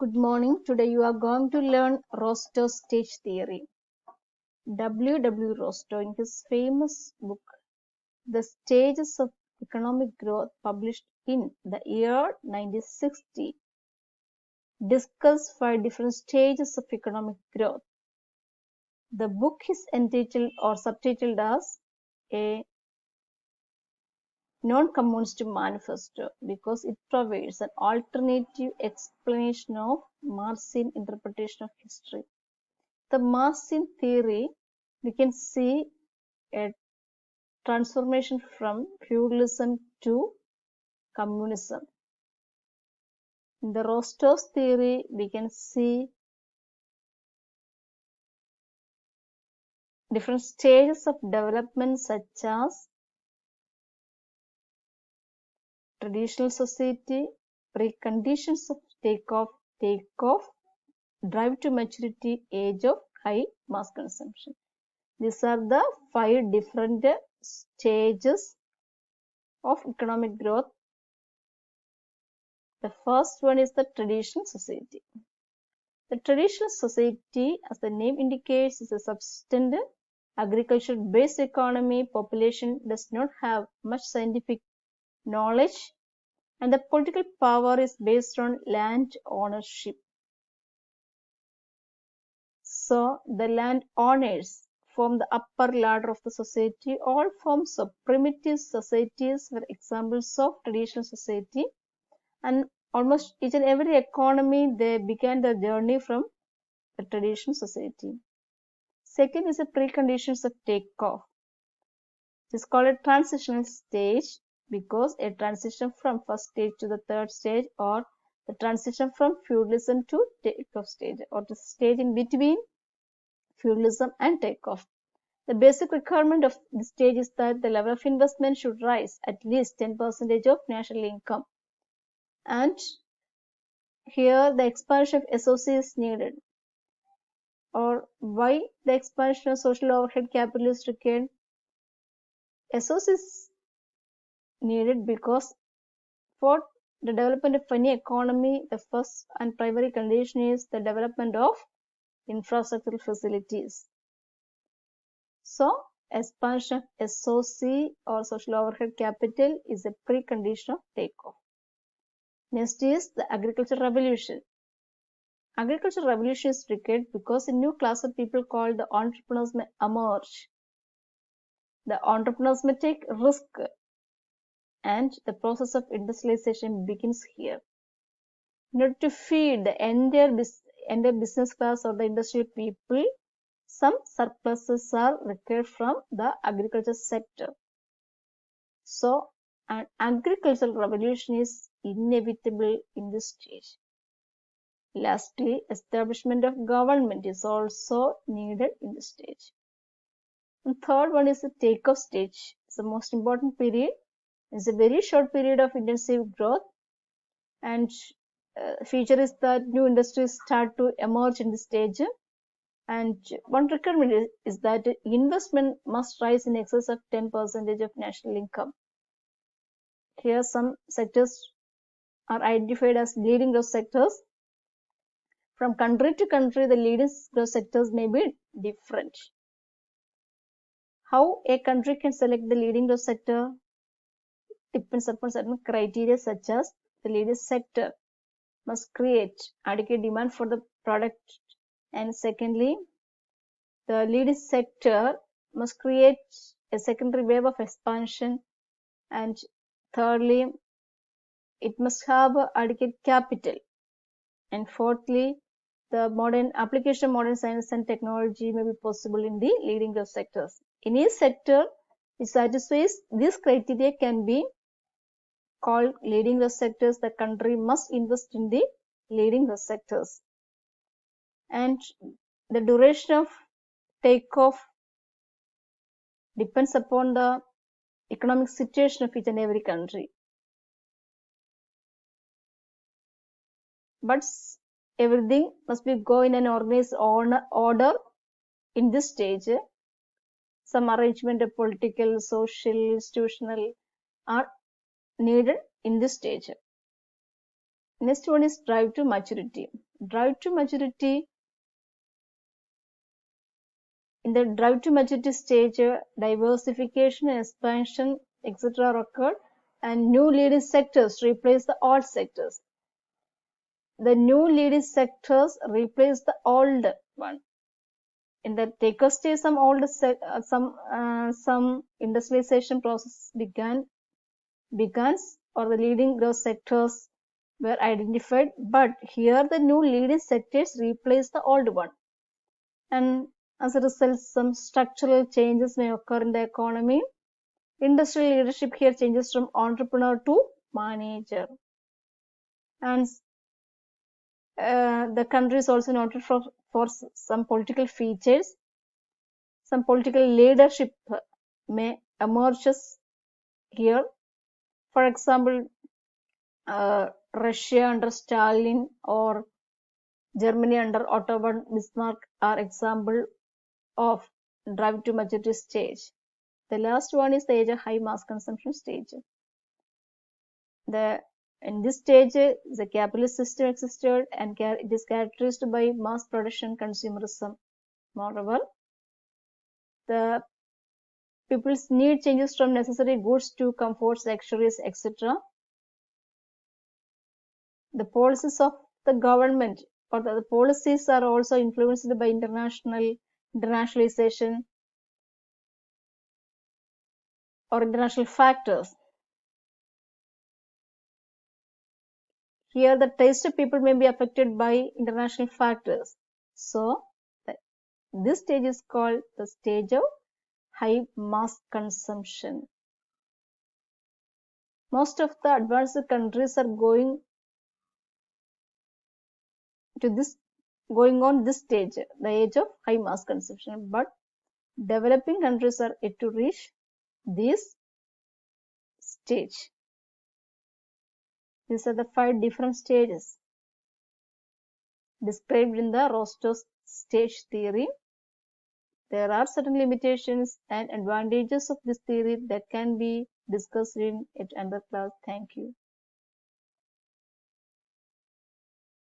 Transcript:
Good morning. Today you are going to learn Rostow's stage theory. W. W. Rostow, in his famous book, The Stages of Economic Growth, published in the year 1960, discussed 5 different stages of economic growth. The book is entitled or subtitled as A Non-Communist Manifesto because it provides an alternative explanation of Marxian interpretation of history. The Marxian theory, we can see a transformation from feudalism to communism. In the Rostow's theory, we can see different stages of development such as traditional society, preconditions of takeoff, drive to maturity, age of high mass consumption. These are the 5 different stages of economic growth. The first one is the traditional society. The traditional society, as the name indicates, is a subsistent agriculture-based economy. Population does not have much scientific knowledge, and the political power is based on land ownership. So, the landowners form the upper ladder of the society. All forms of primitive societies were examples of traditional society, and almost each and every economy, they began their journey from the traditional society. Second is the preconditions of takeoff. It is called a transitional stage because a transition from first stage to the third stage, or the transition from feudalism to takeoff stage, or the stage in between feudalism and takeoff. The basic requirement of this stage is that the level of investment should rise at least 10% of national income. And here the expansion of SOC is needed. Or why the expansion of social overhead capital is required? SOC is needed because for the development of any economy, the first and primary condition is the development of infrastructural facilities. So, expansion of SOC or social overhead capital is a precondition of takeoff. Next is the agricultural revolution. Agricultural revolution is required because a new class of people called the entrepreneurs may emerge. The entrepreneurs may take risk, and the process of industrialization begins here. In order to feed the entire business class or the industrial people, some surpluses are required from the agriculture sector. So, an agricultural revolution is inevitable in this stage. Lastly, establishment of government is also needed in this stage. And third one is the takeoff stage. It's the most important period. It's a very short period of intensive growth, and feature is that new industries start to emerge in this stage. And one requirement is that investment must rise in excess of 10% of national income. Here some sectors are identified as leading growth sectors. From country to country, the leading growth sectors may be different. How a country can select the leading growth sector depends upon certain criteria, such as the leading sector must create adequate demand for the product, and secondly, the leading sector must create a secondary wave of expansion, and thirdly, it must have adequate capital, and fourthly, the modern application of modern science and technology may be possible in the leading growth sectors. Any sector which satisfies this criteria can be called leading growth sectors. The country must invest in the leading growth sectors. And the duration of takeoff depends upon the economic situation of each and every country. But everything must be go in an organized order in this stage. Some arrangement of political, social, institutional are needed in this stage. Next one is drive to maturity. drive to maturity, in the drive to maturity stage, diversification, expansion, etc. occurred, and new leading sectors replaced the old sectors. The new leading sectors replaced the old one. In the taker stage, some industrialization process begins, or the leading growth sectors were identified, but here the new leading sectors replaced the old one, and as a result, some structural changes may occur in the economy. Industrial leadership here changes from entrepreneur to manager, and the country is also noted for some political features. Some political leadership may emerge here. For example, Russia under Stalin or Germany under Otto von Bismarck are example of drive to maturity stage. The last one is the age of high mass consumption stage. In this stage, the capitalist system existed, and it is characterized by mass production consumerism. Moreover, the people's need changes from necessary goods to comforts, luxuries, etc. The policies of the government or the policies are also influenced by internationalization or international factors. Here, the taste of people may be affected by international factors. So, this stage is called the stage of high mass consumption. Most of the advanced countries are going on this stage, the age of high mass consumption, but developing countries are yet to reach this stage. These are the 5 different stages described in the Rostow's stage theory. There are certain limitations and advantages of this theory that can be discussed in another class. Thank you.